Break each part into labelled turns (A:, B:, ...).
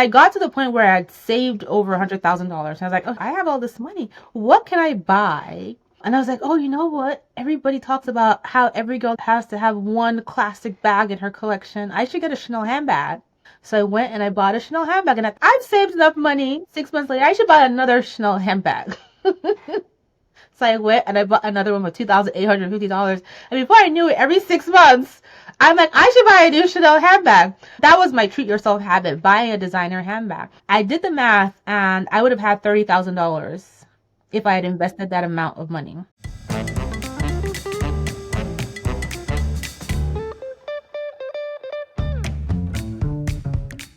A: I got to the point where I'd saved over $100,000. I was like, oh, I have all this money. What can I buy? And I was like, oh, you know what? Everybody talks about how every girl has to have one classic bag in her collection. I should get a Chanel handbag. So I went and I bought a Chanel handbag, and I've saved enough money. 6 months later, I should buy another Chanel handbag. So I went and I bought another one with $2,850. And before I knew it, every 6 months, I'm like, I should buy a new Chanel handbag. That was my treat yourself habit, buying a designer handbag. I did the math and I would have had $30,000 if I had invested that amount of money.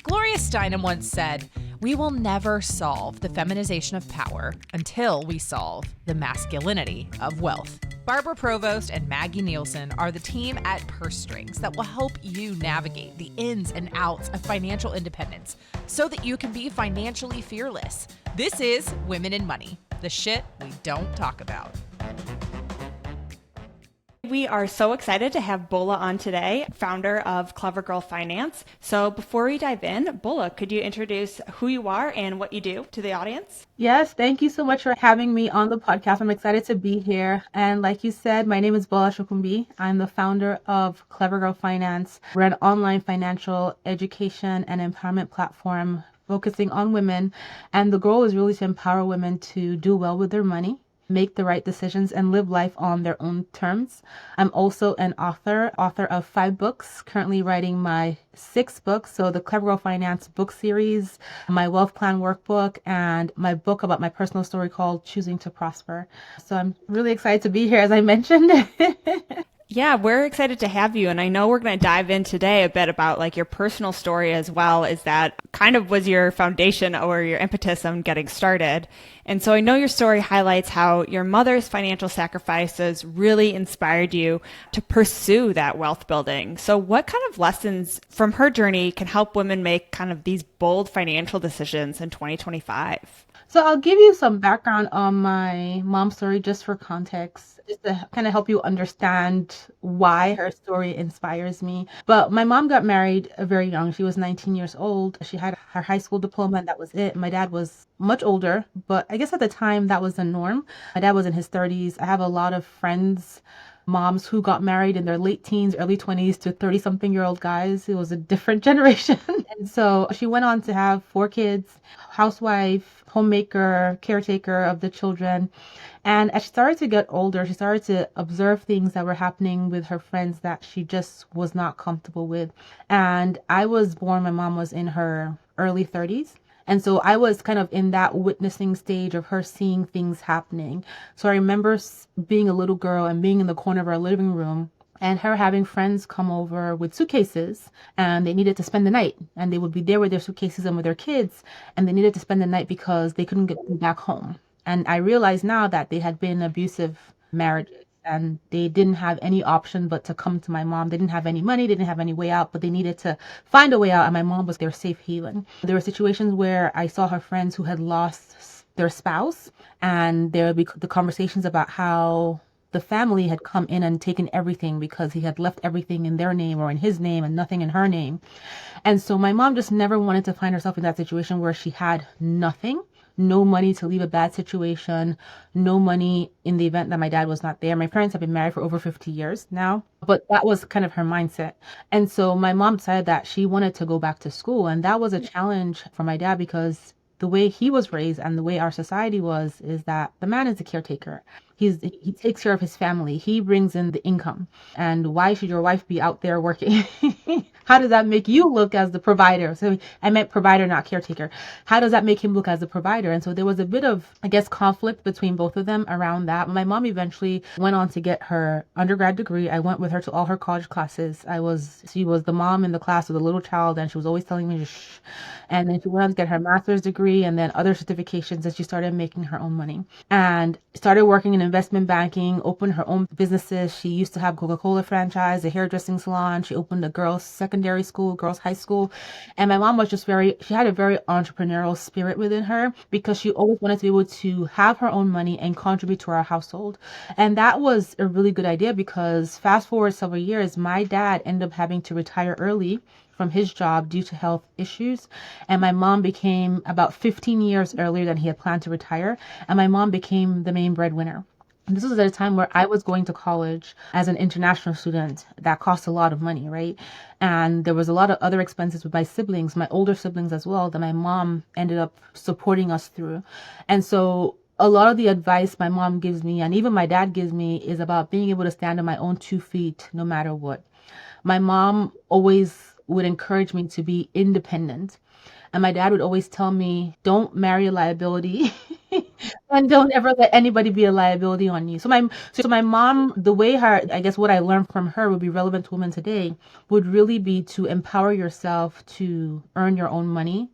B: Gloria Steinem once said, "We will never solve the feminization of power until we solve the masculinity of wealth." Barbara Provost and Maggie Nielsen are the team at Purse Strings that will help you navigate the ins and outs of financial independence so that you can be financially fearless. This is Women in Money, the shit we don't talk about.
C: We are so excited to have Bola on today, founder of Clever Girl Finance. So before we dive in, Bola, could you introduce who you are and what you do to the audience?
A: Yes, thank you so much for having me on the podcast. I'm excited to be here. And like you said, my name is Bola Sokunbi. I'm the founder of Clever Girl Finance. We're an online financial education and empowerment platform focusing on women. And the goal is really to empower women to do well with their money, make the right decisions, and live life on their own terms. I'm also an author of 5 books, currently writing my 6th book. So the Clever Girl Finance book series, my wealth plan workbook, and my book about my personal story called Choosing to Prosper. So I'm really excited to be here, as I mentioned.
C: Yeah, we're excited to have you. And I know we're going to dive in today a bit about like your personal story as well, as that kind of was your foundation or your impetus on getting started. And so I know your story highlights how your mother's financial sacrifices really inspired you to pursue that wealth building. So what kind of lessons from her journey can help women make kind of these bold financial decisions in 2025?
A: So I'll give you some background on my mom's story just for context, just to kind of help you understand why her story inspires me. But my mom got married very young. She was 19 years old. She had her high school diploma and that was it. My dad was much older, but I guess at the time that was the norm. My dad was in his 30s. I have a lot of friends, moms who got married in their late teens, early 20s to 30-something-year-old guys. It was a different generation. And so she went on to have 4 kids, housewife, homemaker, caretaker of the children. And as she started to get older, she started to observe things that were happening with her friends that she just was not comfortable with. And I was born, my mom was in her early 30s. And so I was kind of in that witnessing stage of her seeing things happening. So I remember being a little girl and being in the corner of our living room and her having friends come over with suitcases and they needed to spend the night. And they would be there with their suitcases and with their kids. And they needed to spend the night because they couldn't get them back home. And I realized now that they had been abusive marriages and they didn't have any option but to come to my mom. They didn't have any money, they didn't have any way out, but they needed to find a way out, and my mom was their safe haven. There were situations where I saw her friends who had lost their spouse, and there would be the conversations about how the family had come in and taken everything because he had left everything in their name or in his name and nothing in her name. And so my mom just never wanted to find herself in that situation where she had nothing. No money to leave a bad situation, no money in the event that my dad was not there. My parents have been married for over 50 years now, but that was kind of her mindset. And so my mom decided that she wanted to go back to school. And that was a challenge for my dad because the way he was raised and the way our society was is that the man is a caretaker. He takes care of his family. He brings in the income. And why should your wife be out there working? How does that make you look as the provider? So I meant provider, not caretaker. How does that make him look as a provider? And so there was a bit of, I guess, conflict between both of them around that. My mom eventually went on to get her undergrad degree. I went with her to all her college classes. She was the mom in the class with a little child, and she was always telling me to shh. And then she went on to get her master's degree and then other certifications, and she started making her own money and started working in investment banking, opened her own businesses. She used to have Coca-Cola franchise, a hairdressing salon. She opened a girls' secondary school, girls' high school. And my mom was just she had a very entrepreneurial spirit within her because she always wanted to be able to have her own money and contribute to our household. And that was a really good idea because fast forward several years, my dad ended up having to retire early from his job due to health issues. And my mom became about 15 years earlier than he had planned to retire. And my mom became the main breadwinner. And this was at a time where I was going to college as an international student. That cost a lot of money, right? And there was a lot of other expenses with my siblings, my older siblings as well, that my mom ended up supporting us through. And so a lot of the advice my mom gives me and even my dad gives me is about being able to stand on my own 2 feet no matter what. My mom always would encourage me to be independent. And my dad would always tell me, don't marry a liability and don't ever let anybody be a liability on you. So my mom, the way her, I guess what I learned from her would be relevant to women today, would really be to empower yourself to earn your own money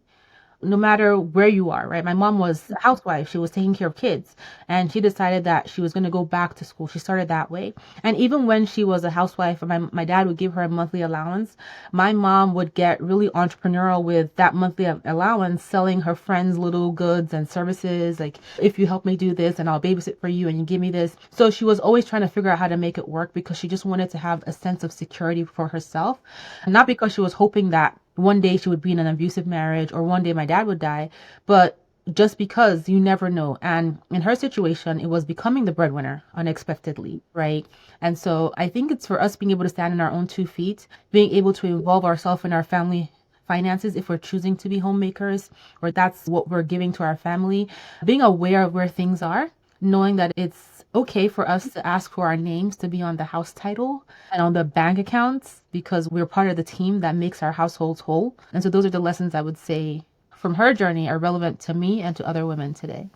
A: no matter where you are, right? My mom was a housewife. She was taking care of kids and she decided that she was going to go back to school. She started that way. And even when she was a housewife, my dad would give her a monthly allowance. My mom would get really entrepreneurial with that monthly allowance, selling her friends little goods and services. Like, if you help me do this and I'll babysit for you and you give me this. So she was always trying to figure out how to make it work because she just wanted to have a sense of security for herself. Not because she was hoping that one day she would be in an abusive marriage or one day my dad would die, but just because you never know. And in her situation, it was becoming the breadwinner unexpectedly, right? And so I think it's for us being able to stand on our own 2 feet, being able to involve ourselves in our family finances if we're choosing to be homemakers or that's what we're giving to our family, being aware of where things are, knowing that it's okay for us to ask for our names to be on the house title and on the bank accounts because we're part of the team that makes our households whole. And so those are the lessons I would say from her journey are relevant to me and to other women today.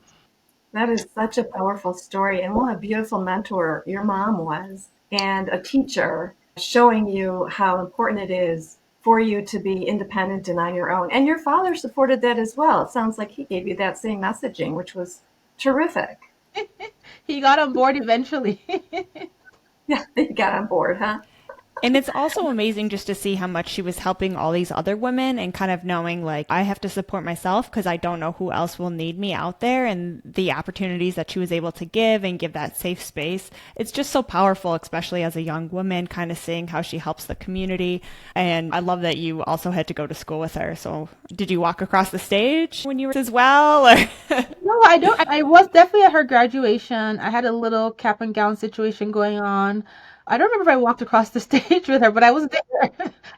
D: That is such a powerful story, and what a beautiful mentor your mom was, and a teacher showing you how important it is for you to be independent and on your own. And your father supported that as well. It sounds like he gave you that same messaging, which was terrific.
A: He got on board eventually.
D: Yeah, they got on board, huh?
C: And it's also amazing just to see how much she was helping all these other women and kind of knowing like I have to support myself because I don't know who else will need me out there and the opportunities that she was able to give and give that safe space. It's just so powerful, especially as a young woman, kind of seeing how she helps the community. And I love that you also had to go to school with her. So did you walk across the stage when you were as well? Or
A: No, I don't. I was definitely at her graduation. I had a little cap and gown situation going on. I don't remember if I walked across the stage with her, but I was there.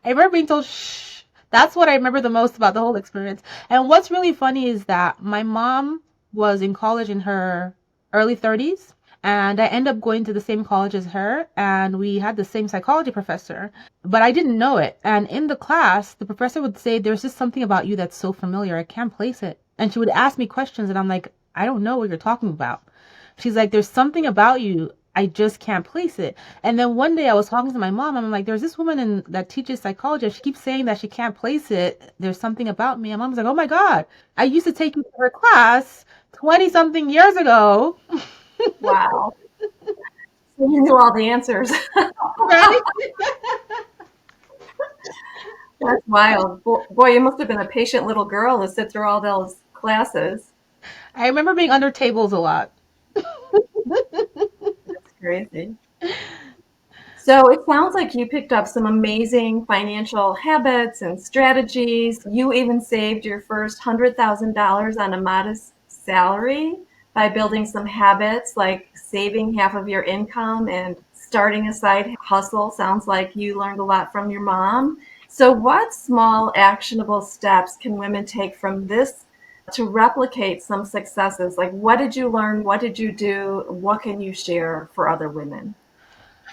A: I remember being told, shh. That's what I remember the most about the whole experience. And what's really funny is that my mom was in college in her early 30s, and I ended up going to the same college as her, and we had the same psychology professor, but I didn't know it. And in the class, the professor would say, there's just something about you that's so familiar. I can't place it. And she would ask me questions, and I'm like, I don't know what you're talking about. She's like, there's something about you. I just can't place it. And then one day I was talking to my mom. I'm like, there's this woman that teaches psychology. She keeps saying that she can't place it. There's something about me. And mom's like, oh my God, I used to take you to her class 20 something years ago.
D: Wow. So you knew all the answers.
A: Right?
D: That's wild. Boy, you must have been a patient little girl to sit through all those classes.
A: I remember being under tables a lot.
D: That's crazy. So it sounds like you picked up some amazing financial habits and strategies. You even saved your first $100,000 on a modest salary by building some habits like saving half of your income and starting a side hustle. Sounds like you learned a lot from your mom. So, what small actionable steps can women take from this to replicate some successes? Like, what did you learn? What did you do? What can you share for other women?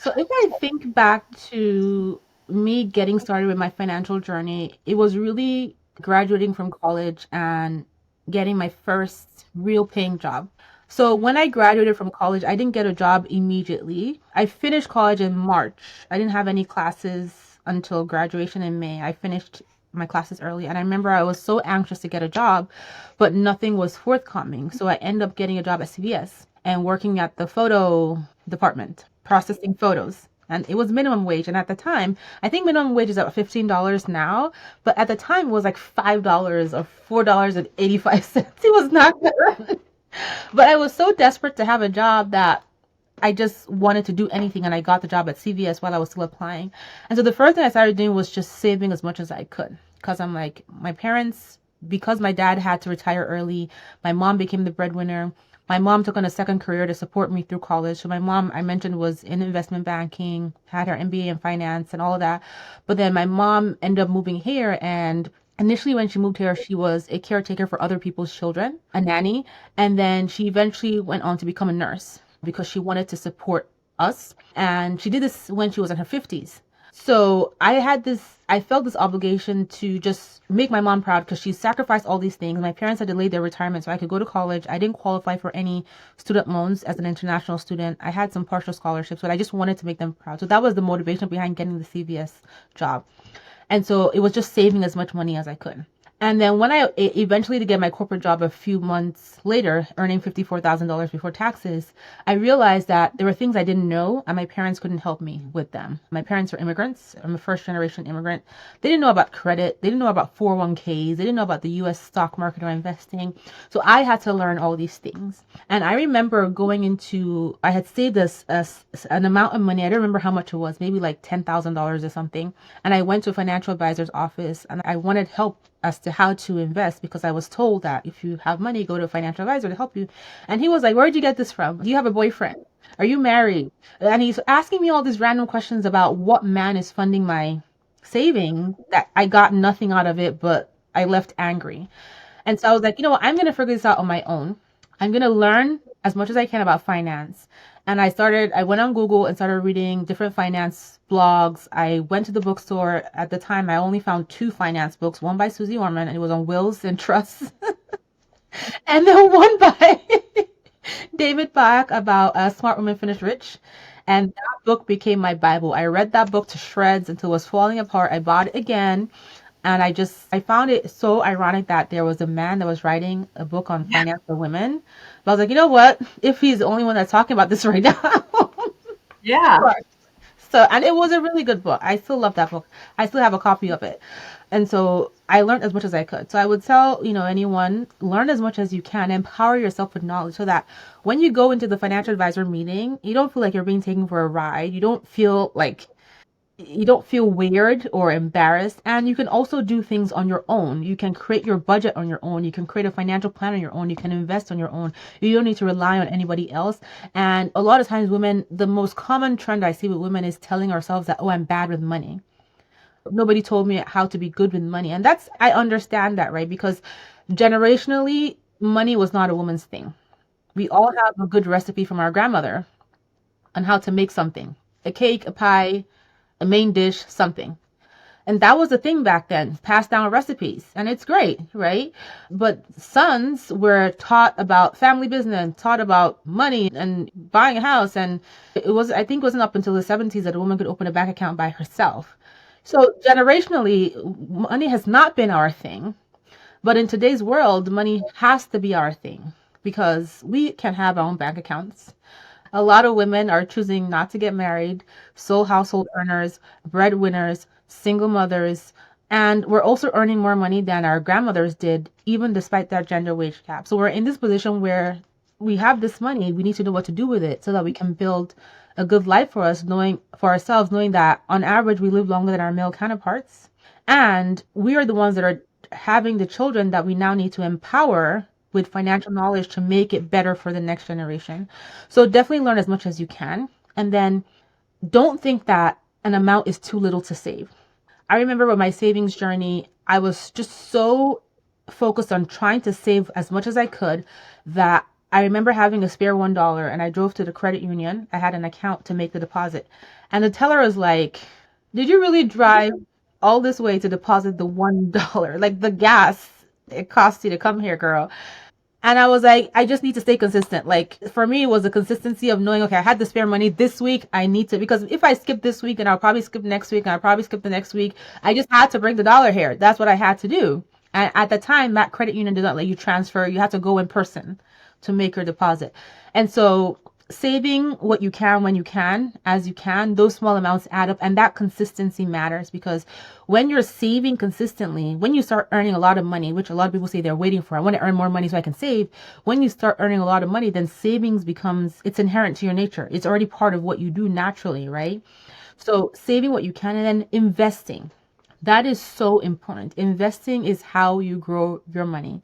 A: So if I think back to me getting started with my financial journey, it was really graduating from college and getting my first real paying job. So when I graduated from college, I didn't get a job immediately. I finished college in March. I didn't have any classes until graduation in May. I finished my classes early, and I remember I was so anxious to get a job, but nothing was forthcoming. So I ended up getting a job at CVS and working at the photo department, processing photos. And it was minimum wage. And at the time, I think minimum wage is about $15 now, but at the time it was like $5 or $4.85. It was not good. But I was so desperate to have a job that I just wanted to do anything, and I got the job at CVS while I was still applying. And so the first thing I started doing was just saving as much as I could, because I'm like, my parents, because my dad had to retire early, my mom became the breadwinner. My mom took on a second career to support me through college. So my mom, I mentioned, was in investment banking, had her MBA in finance and all of that. But then my mom ended up moving here, and initially when she moved here, she was a caretaker for other people's children, a nanny. And then she eventually went on to become a nurse because she wanted to support us. And she did this when she was in her 50s. So I felt this obligation to just make my mom proud because she sacrificed all these things. My parents had delayed their retirement so I could go to college. I didn't qualify for any student loans as an international student. I had some partial scholarships, but I just wanted to make them proud. So that was the motivation behind getting the CVS job. And so it was just saving as much money as I could. And then when I eventually to get my corporate job a few months later, earning $54,000 before taxes, I realized that there were things I didn't know and my parents couldn't help me with them. My parents are immigrants. I'm a first generation immigrant. They didn't know about credit. They didn't know about 401ks. They didn't know about the US stock market or investing. So I had to learn all these things. And I remember I had saved an amount of money. I don't remember how much it was, maybe like $10,000 or something. And I went to a financial advisor's office and I wanted help as to how to invest because I was told that if you have money, go to a financial advisor to help you. And he was like, where'd you get this from? Do you have a boyfriend? Are you married? And he's asking me all these random questions about what man is funding my saving that I got nothing out of it, but I left angry. And so I was like, you know what? I'm going to figure this out on my own. I'm going to learn as much as I can about finance. And I went on Google and started reading different finance blogs. I went to the bookstore. At the time, I only found 2 finance books, one by Susie Orman, and it was on wills and trusts, and then one by David Bach about Smart Women Finish Rich. And that book became my Bible. I read that book to shreds until it was falling apart. I bought it again. And I found it so ironic that there was a man that was writing a book on finance for women. But I was like, you know what? If he's the only one that's talking about this right now.
D: Yeah.
A: Sure. So, and it was a really good book. I still love that book. I still have a copy of it. And so I learned as much as I could. So I would tell, anyone, learn as much as you can, empower yourself with knowledge so that when you go into the financial advisor meeting, you don't feel like you're being taken for a ride. You don't feel weird or embarrassed. And you can also do things on your own. You can create your budget on your own. You can create a financial plan on your own. You can invest on your own. You don't need to rely on anybody else. And a lot of times the most common trend I see with women is telling ourselves that, oh, I'm bad with money. Nobody told me how to be good with money. And I understand that, right? Because generationally, money was not a woman's thing. We all have a good recipe from our grandmother on how to make something, a cake, a pie, a main dish, something. And that was the thing back then, passed down recipes. And it's great, right? But sons were taught about family business, taught about money and buying a house. And I think it wasn't up until the 70s that a woman could open a bank account by herself. So generationally, money has not been our thing. But in today's world, money has to be our thing because we can have our own bank accounts. A lot of women are choosing not to get married, sole household earners, breadwinners, single mothers, and we're also earning more money than our grandmothers did, even despite that gender wage gap. So we're in this position where we have this money, we need to know what to do with it so that we can build a good life for ourselves, knowing that on average we live longer than our male counterparts. And we are the ones that are having the children that we now need to empower with financial knowledge to make it better for the next generation. So definitely learn as much as you can. And then don't think that an amount is too little to save. I remember with my savings journey, I was just so focused on trying to save as much as I could that I remember having a spare $1 and I drove to the credit union. I had an account to make the deposit. And the teller was like, did you really drive all this way to deposit the $1? Like the gas it costs you to come here, girl. And I was like, I just need to stay consistent. Like for me, it was the consistency of knowing, okay, I had the spare money this week. I need to, because if I skip this week and I'll probably skip next week and I'll probably skip the next week, I just had to bring the dollar here. That's what I had to do. And at the time, that credit union did not let you transfer. You had to go in person to make your deposit. And so saving what you can when you can, as you can, those small amounts add up, and that consistency matters because when you're saving consistently, when you start earning a lot of money, which a lot of people say they're waiting for, I want to earn more money so I can save. When you start earning a lot of money, then savings becomes, it's inherent to your nature. It's already part of what you do naturally, right? So saving what you can and then investing. That is so important. Investing is how you grow your money.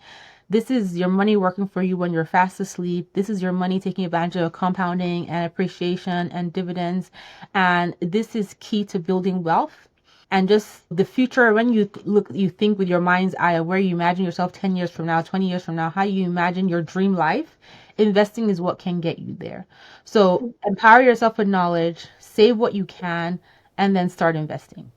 A: This is your money working for you when you're fast asleep. This is your money taking advantage of compounding and appreciation and dividends. And this is key to building wealth. And just the future, when you look, you think with your mind's eye of where you imagine yourself 10 years from now, 20 years from now, how you imagine your dream life, investing is what can get you there. So empower yourself with knowledge, save what you can, and then start investing.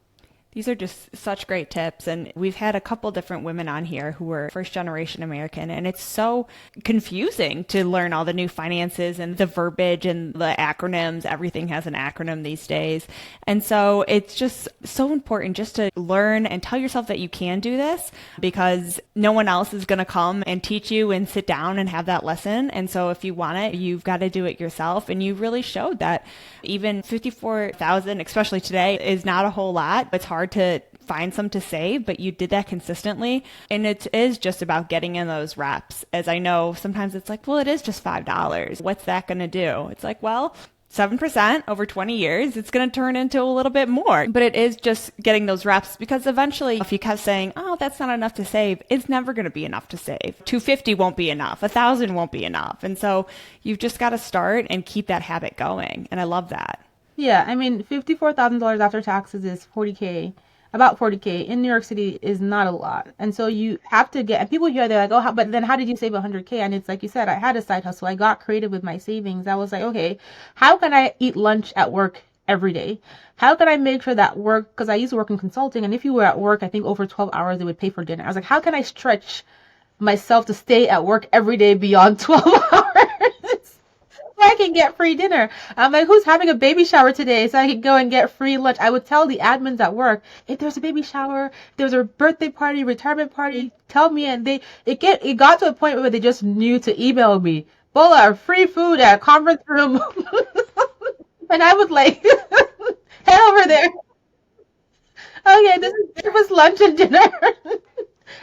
C: These are just such great tips. And we've had a couple different women on here who were first generation American. And it's so confusing to learn all the new finances and the verbiage and the acronyms. Everything has an acronym these days. And so it's just so important just to learn and tell yourself that you can do this because no one else is going to come and teach you and sit down and have that lesson. And so if you want it, you've got to do it yourself. And you really showed that even 54,000, especially today, is not a whole lot. It's hard to find some to save, but you did that consistently. And it is just about getting in those reps. As I know, sometimes it's like, well, it is just $5. What's that going to do? It's like, well, 7% over 20 years, it's going to turn into a little bit more. But it is just getting those reps because eventually, if you kept saying, oh, that's not enough to save, it's never going to be enough to save. 250 won't be enough. 1,000 won't be enough. And so you've just got to start and keep that habit going. And I love that.
A: Yeah, I mean, $54,000 after taxes is 40K. About 40K in New York City is not a lot. And so you have to get, and people here, they're like, oh, but then how did you save 100K? And it's like you said, I had a side hustle. I got creative with my savings. I was like, okay, how can I eat lunch at work every day? How can I make sure that work, because I used to work in consulting, and if you were at work, I think over 12 hours, they would pay for dinner. I was like, how can I stretch myself to stay at work every day beyond 12 hours? I can get free dinner. I'm like, who's having a baby shower today so I can go and get free lunch? I would tell the admins at work, if there's a baby shower, if there's a birthday party, retirement party, tell me. And it got to a point where they just knew to email me, Bola, free food at conference room. And I would like head over there. Okay, this is breakfast, lunch, and dinner.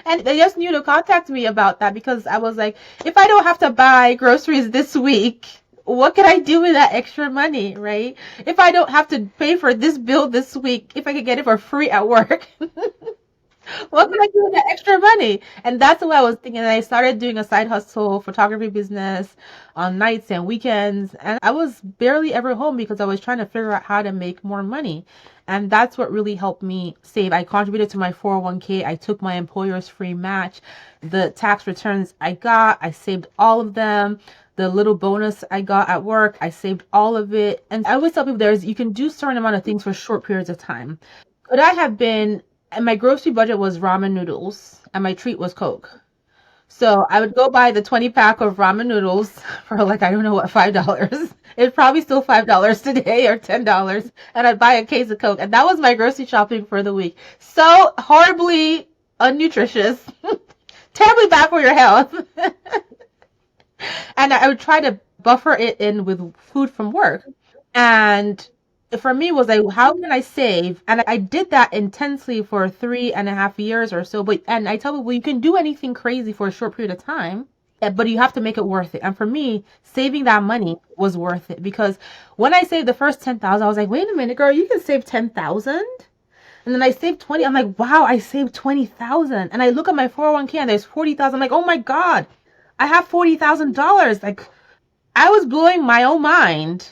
A: And they just knew to contact me about that because I was like, if I don't have to buy groceries this week, what can I do with that extra money, right? If I don't have to pay for this bill this week, if I could get it for free at work, what can I do with that extra money? And that's what I was thinking. I started doing a side hustle photography business on nights and weekends. And I was barely ever home because I was trying to figure out how to make more money. And that's what really helped me save. I contributed to my 401k. I took my employer's free match. The tax returns I got, I saved all of them. The little bonus I got at work, I saved all of it. And I always tell people you can do certain amount of things for short periods of time. Could I have been, and my grocery budget was ramen noodles and my treat was Coke. So I would go buy the 20 pack of ramen noodles for like, I don't know what, $5. It's probably still $5 today or $10. And I'd buy a case of Coke. And that was my grocery shopping for the week. So horribly unnutritious, terribly bad for your health. And I would try to buffer it in with food from work. And for me, it was like, how can I save? And I did that intensely for 3.5 years or so. And I tell people, you can do anything crazy for a short period of time, but you have to make it worth it. And for me, saving that money was worth it because when I saved the first 10,000, I was like, wait a minute, girl, you can save 10,000. And then I saved 20. I'm like, wow, I saved 20,000. And I look at my 401k and there's 40,000. I'm like, oh my God, I have $40,000. Like, I was blowing my own mind.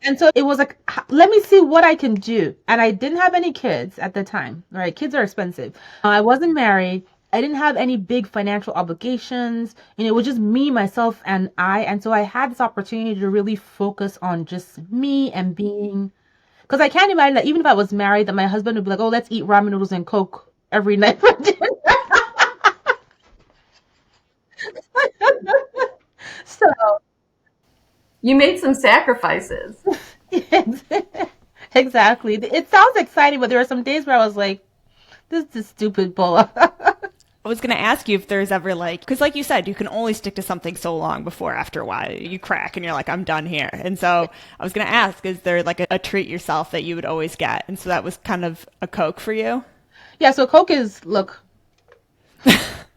A: And so it was like, let me see what I can do. And I didn't have any kids at the time, right? Kids are expensive. I wasn't married. I didn't have any big financial obligations. It was just me, myself, and I. And so I had this opportunity to really focus on just me and being, because I can't imagine that even if I was married, that my husband would be like, oh, let's eat ramen noodles and Coke every night for dinner. So
D: You made some sacrifices.
A: exactly. It sounds exciting, but there were some days where I was like, this is stupid, Bola.
C: I was going to ask you if there's ever like, because like you said, you can only stick to something so long before after a while you crack and you're like, I'm done here. And so I was going to ask, is there like a treat yourself that you would always get? And so that was kind of a Coke for you?
A: Yeah, so Coke is, look,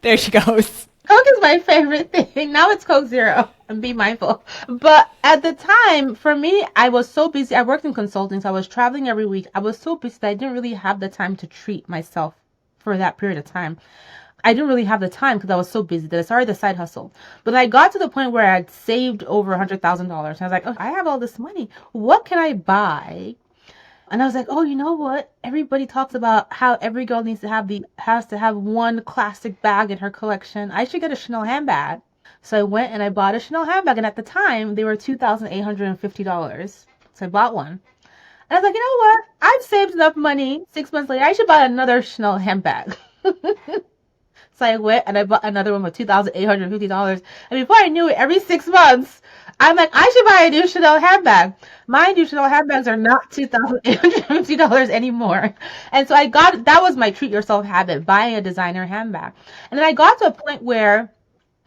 C: There she goes.
A: Coke is my favorite thing. Now it's Coke Zero. And be mindful. But at the time, for me, I was so busy. I worked in consulting, so I was traveling every week. I was so busy that I didn't really have the time to treat myself for that period of time. I didn't really have the time because I was so busy that I started the side hustle. But I got to the point where I'd saved over $100,000. I was like, oh, I have all this money. What can I buy? And I was like, oh, you know what? Everybody talks about how every girl has to have one classic bag in her collection. I should get a Chanel handbag. So I went and I bought a Chanel handbag, and at the time they were $2,850. So I bought one. And I was like, you know what? I've saved enough money. 6 months later, I should buy another Chanel handbag. So I went and I bought another one for $2,850. And before I knew it, every 6 months, I'm like, I should buy a new Chanel handbag. Mind you, Chanel handbags are not $2,850 anymore. And so that was my treat yourself habit, buying a designer handbag. And then I got to a point where,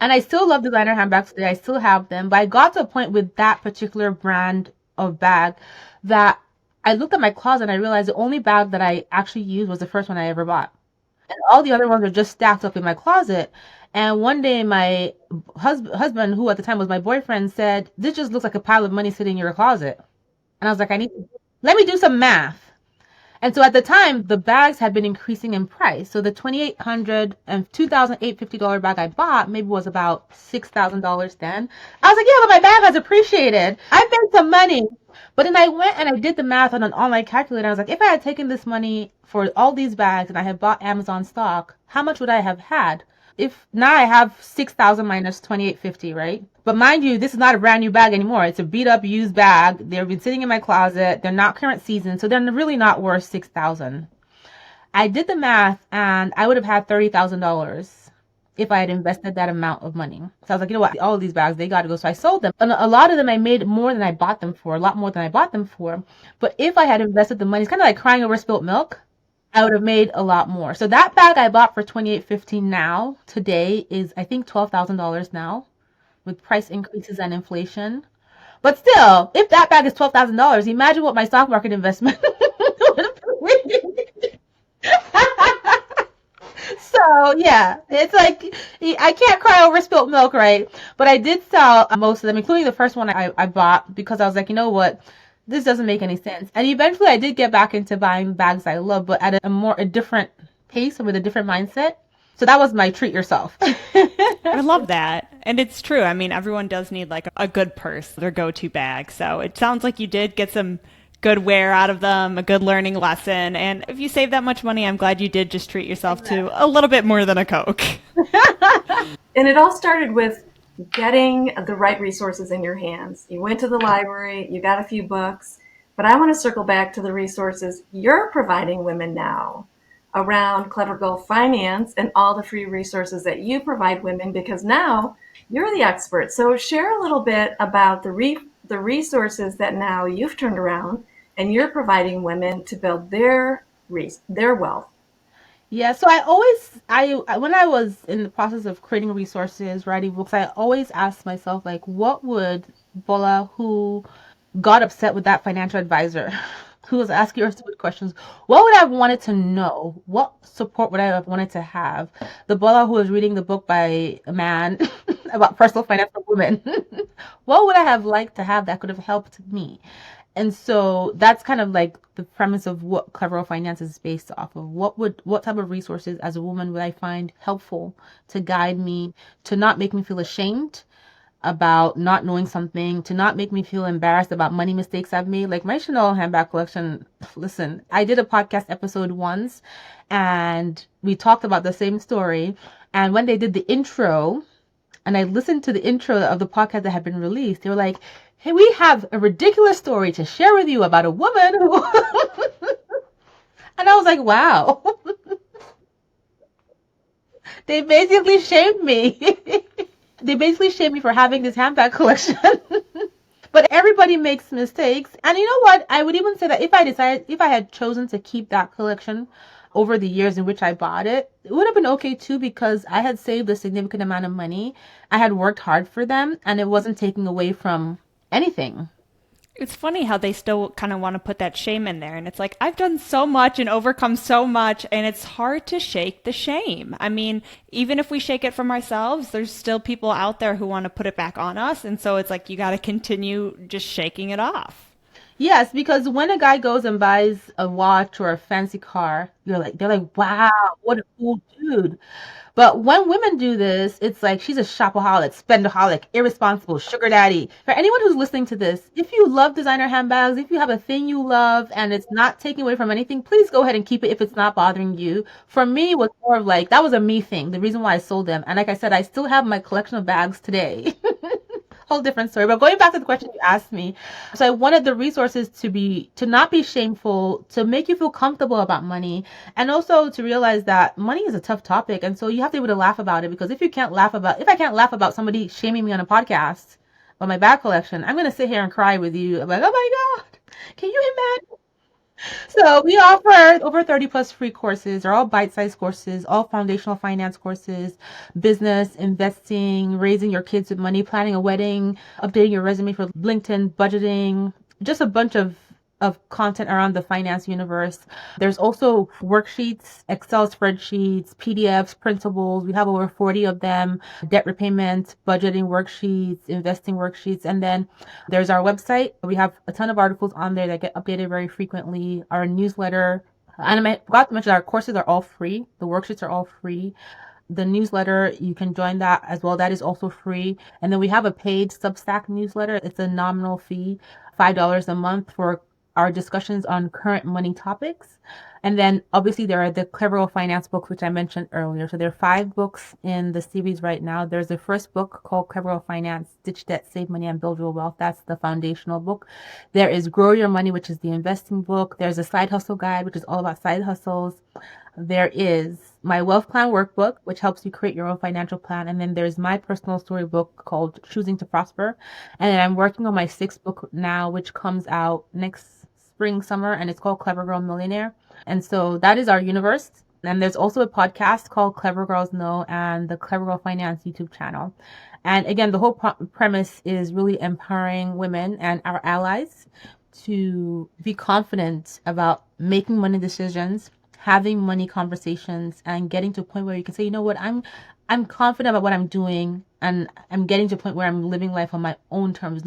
A: and I still love designer handbags today, I still have them, but I got to a point with that particular brand of bag that I looked at my closet and I realized the only bag that I actually used was the first one I ever bought. And all the other ones were just stacked up in my closet. And one day my husband, who at the time was my boyfriend, said, this just looks like a pile of money sitting in your closet. And I was like, let me do some math. And so at the time, the bags had been increasing in price. So the $2,800 and $2,850 bag I bought maybe was about $6,000 then. I was like, yeah, but my bag has appreciated. I made some money. But then I went and I did the math on an online calculator. I was like, if I had taken this money for all these bags and I had bought Amazon stock, how much would I have had? If now I have 6,000 minus 2,850, right? But mind you, this is not a brand new bag anymore. It's a beat up used bag. They've been sitting in my closet. They're not current season, so they're really not worth 6,000. I did the math and I would have had $30,000 if I had invested that amount of money. So I was like, you know what? All of these bags, they got to go. So I sold them. And a lot of them I made more than I bought them for, a lot more than I bought them for. But if I had invested the money, it's kind of like crying over spilt milk. I would have made a lot more. So that bag I bought for $2,850 now, today, is I think $12,000 now, with price increases and inflation. But still, if that bag is $12,000, imagine what my stock market investment would have been. So yeah, it's like I can't cry over spilt milk, right? But I did sell most of them, including the first one I bought, because I was like, you know what? This doesn't make any sense. And eventually I did get back into buying bags I love, but at a different pace and with a different mindset. So that was my treat yourself.
C: I love that. And it's true. I mean, everyone does need like a good purse, their go-to bag. So it sounds like you did get some good wear out of them, a good learning lesson. And if you save that much money, I'm glad you did just treat yourself to a little bit more than a Coke.
D: And it all started with getting the right resources in your hands. You went to the library, you got a few books, but I want to circle back to the resources you're providing women now around Clever Girl Finance and all the free resources that you provide women, because now you're the expert. So share a little bit about the resources that now you've turned around and you're providing women to build their wealth.
A: Yeah, so when I was in the process of creating resources, writing books, I always asked myself, like, what would Bola, who got upset with that financial advisor, who was asking her stupid questions, what would I have wanted to know? What support would I have wanted to have? The Bola who was reading the book by a man about personal finance for women, what would I have liked to have that could have helped me? And so that's kind of like the premise of what Clever Finance is based off of. What type of resources as a woman would I find helpful to guide me, to not make me feel ashamed about not knowing something, to not make me feel embarrassed about money mistakes I've made. Like my Chanel handbag collection, listen, I did a podcast episode once and we talked about the same story. And when they did the intro, and I listened to the intro of the podcast that had been released, they were like, hey, we have a ridiculous story to share with you about a woman who... And I was like, wow. They basically shamed me. They basically shamed me for having this handbag collection. But everybody makes mistakes. And you know what? I would even say that if I had chosen to keep that collection, over the years in which I bought it, it would have been okay too because I had saved a significant amount of money. I had worked hard for them and it wasn't taking away from anything.
C: It's funny how they still kind of want to put that shame in there. And it's like, I've done so much and overcome so much, and it's hard to shake the shame. I mean, even if we shake it from ourselves, there's still people out there who want to put it back on us. And so it's like, you got to continue just shaking it off.
A: Yes, because when a guy goes and buys a watch or a fancy car, they're like, wow, what a cool dude. But when women do this, it's like she's a shopaholic, spendaholic, irresponsible, sugar daddy. For anyone who's listening to this, if you love designer handbags, if you have a thing you love and it's not taking away from anything, please go ahead and keep it if it's not bothering you. For me, it was more of like, that was a me thing, the reason why I sold them. And like I said, I still have my collection of bags today. Whole different story. But going back to the question you asked me, so I wanted the resources to not be shameful, to make you feel comfortable about money, and also to realize that money is a tough topic, and so you have to be able to laugh about it. Because if I can't laugh about somebody shaming me on a podcast about my bag collection, I'm gonna sit here and cry with you. I'm like, oh my god, can you imagine? So we offer over 30 plus free courses. They're all bite-sized courses, all foundational finance courses, business, investing, raising your kids with money, planning a wedding, updating your resume for LinkedIn, budgeting, just a bunch of content around the finance universe. There's also worksheets, Excel spreadsheets, PDFs, printables. We have over 40 of them, debt repayment, budgeting worksheets, investing worksheets. And then there's our website. We have a ton of articles on there that get updated very frequently. Our newsletter. And I forgot to mention our courses are all free. The worksheets are all free. The newsletter, you can join that as well. That is also free. And then we have a paid Substack newsletter. It's a nominal fee, $5 a month for our discussions on current money topics. And then obviously there are the Clever Girl Finance books, which I mentioned earlier. So there are 5 books in the series right now. There's the first book called Clever Girl Finance, Ditch Debt, Save Money, and Build Real Wealth. That's the foundational book. There is Grow Your Money, which is the investing book. There's a Side Hustle Guide, which is all about side hustles. There is my wealth plan workbook, which helps you create your own financial plan. And then there's my personal story book called Choosing to Prosper. And then I'm working on my 6th book now, which comes out next spring, summer, and it's called Clever Girl Millionaire. And so that is our universe. And there's also a podcast called Clever Girls Know and the Clever Girl Finance YouTube channel. And again, the whole premise is really empowering women and our allies to be confident about making money decisions, having money conversations, and getting to a point where you can say, you know what, I'm confident about what I'm doing, and I'm getting to a point where I'm living life on my own terms.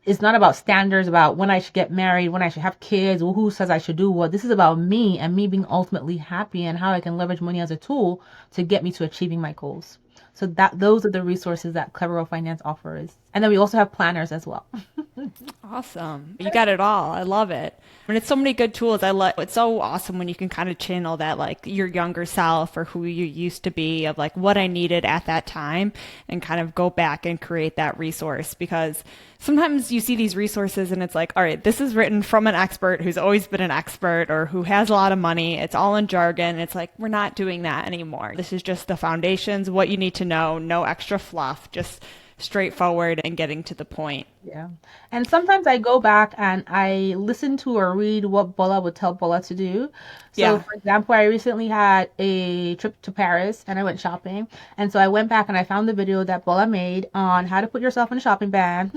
A: It's not about standards about when I should get married, when I should have kids, or who says I should do what. This is about me and me being ultimately happy and how I can leverage money as a tool to get me to achieving my goals. So those are the resources that Clever Girl Finance offers. And then we also have planners as well.
C: Awesome. You got it all. I love it. And it's so many good tools. It's so awesome when you can kind of channel that, like, your younger self or who you used to be, of like what I needed at that time, and kind of go back and create that resource. Because sometimes you see these resources and it's like, all right, this is written from an expert who's always been an expert or who has a lot of money. It's all in jargon. It's like, we're not doing that anymore. This is just the foundations, what you need to know, no extra fluff, just straightforward and getting to the point.
A: Yeah. And sometimes I go back and I listen to or read what Bola would tell Bola to do. So,
C: Yeah.
A: for example, I recently had a trip to Paris and I went shopping. And so I went back and I found the video that Bola made on how to put yourself in a shopping bag.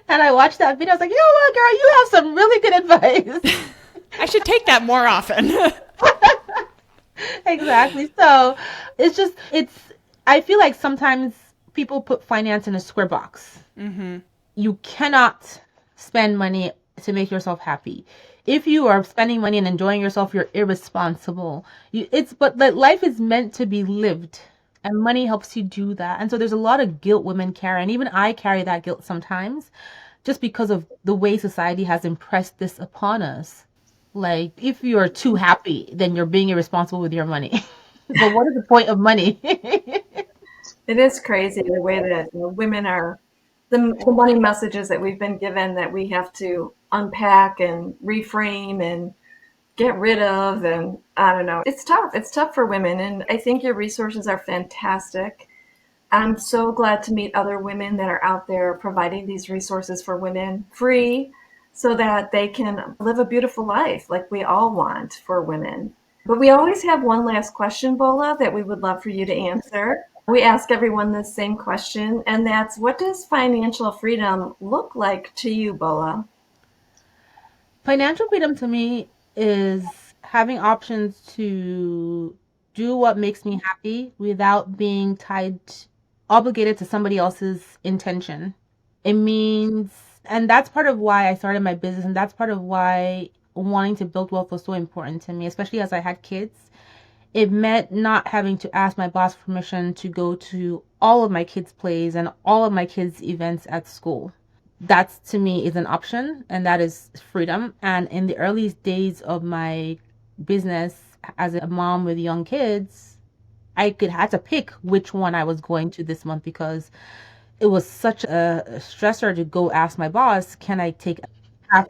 A: And I watched that video. I was like, you know what, girl, you have some really good advice.
C: I should take that more often.
A: Exactly. So I feel like sometimes people put finance in a square box.
C: Mm-hmm.
A: You cannot spend money to make yourself happy. If you are spending money and enjoying yourself, you're irresponsible. But like, life is meant to be lived, and money helps you do that. And so there's a lot of guilt women carry, and even I carry that guilt sometimes, just because of the way society has impressed this upon us. Like, if you're too happy, then you're being irresponsible with your money. But what is the point of money?
D: It is crazy the way that women are, the money messages that we've been given that we have to unpack and reframe and get rid of. And I don't know. It's tough. It's tough for women. And I think your resources are fantastic. I'm so glad to meet other women that are out there providing these resources for women free. so that they can live a beautiful life like we all want for women. But we always have one last question, Bola, that we would love for you to answer. We ask everyone the same question, and that's, what does financial freedom look like to you, Bola?
A: Financial freedom to me is having options to do what makes me happy without being obligated to somebody else's intention. It means, and that's part of why I started my business, and that's part of why wanting to build wealth was so important to me, especially as I had kids. It meant not having to ask my boss permission to go to all of my kids' plays and all of my kids' events at school. That's to me is an option, and that is freedom. And in the early days of my business as a mom with young kids, I could had to pick which one I was going to this month because it was such a stressor to go ask my boss, can I take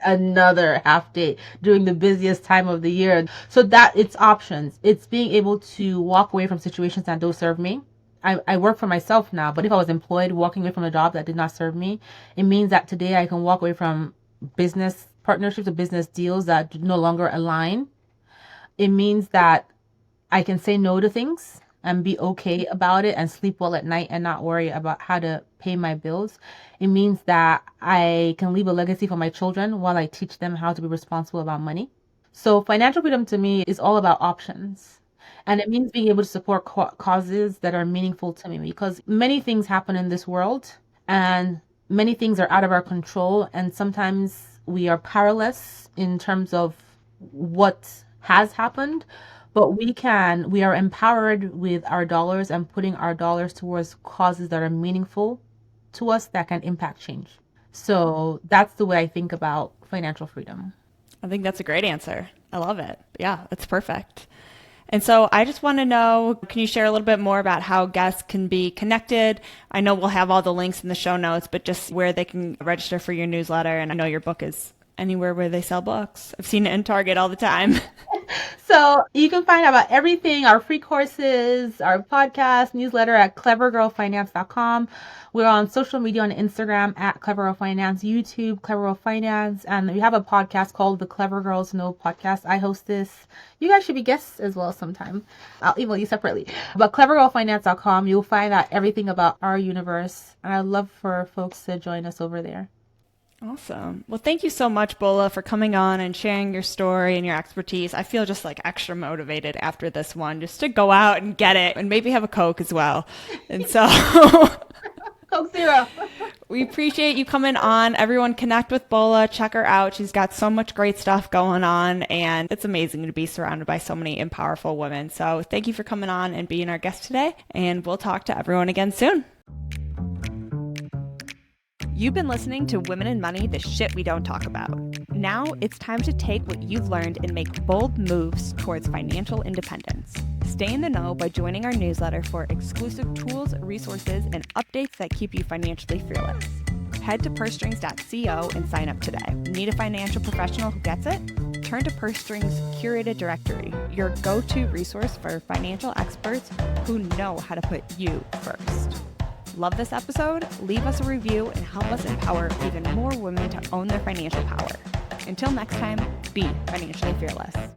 A: another half day during the busiest time of the year? So that it's options. It's being able to walk away from situations that don't serve me. I work for myself now, but if I was employed, walking away from a job that did not serve me, it means that today I can walk away from business partnerships or business deals that no longer align. It means that I can say no to things and be okay about it and sleep well at night and not worry about how to pay my bills. It means that I can leave a legacy for my children while I teach them how to be responsible about money. So financial freedom to me is all about options. And it means being able to support causes that are meaningful to me because many things happen in this world and many things are out of our control. And sometimes we are powerless in terms of what has happened, but we are empowered with our dollars and putting our dollars towards causes that are meaningful to us that can impact change. So that's the way I think about financial freedom.
C: I think that's a great answer. I love it. Yeah, that's perfect. And so I just want to know, can you share a little bit more about how guests can be connected? I know we'll have all the links in the show notes, but just where they can register for your newsletter. And I know your book is anywhere where they sell books. I've seen it in Target all the time.
A: So you can find out about everything, our free courses, our podcast, newsletter at clevergirlfinance.com. We're on social media on Instagram at Clever Girl Finance, YouTube, Clever Girl Finance, and we have a podcast called the Clever Girls Know Podcast. I host this. You guys should be guests as well sometime. I'll email you separately. But clevergirlfinance.com, you'll find out everything about our universe. And I'd love for folks to join us over there.
C: Awesome. Well, thank you so much, Bola, for coming on and sharing your story and your expertise. I feel just like extra motivated after this one just to go out and get it and maybe have a Coke as well. And so
A: Coke Zero.
C: We appreciate you coming on. Everyone connect with Bola. Check her out. She's got so much great stuff going on, and it's amazing to be surrounded by so many powerful women. So thank you for coming on and being our guest today, and we'll talk to everyone again soon. You've been listening to Women in Money, the shit we don't talk about. Now it's time to take what you've learned and make bold moves towards financial independence. Stay in the know by joining our newsletter for exclusive tools, resources, and updates that keep you financially fearless. Head to pursestrings.co and sign up today. Need a financial professional who gets it? Turn to PurseStrings' curated directory, your go-to resource for financial experts who know how to put you first. Love this episode? Leave us a review and help us empower even more women to own their financial power. Until next time, be financially fearless.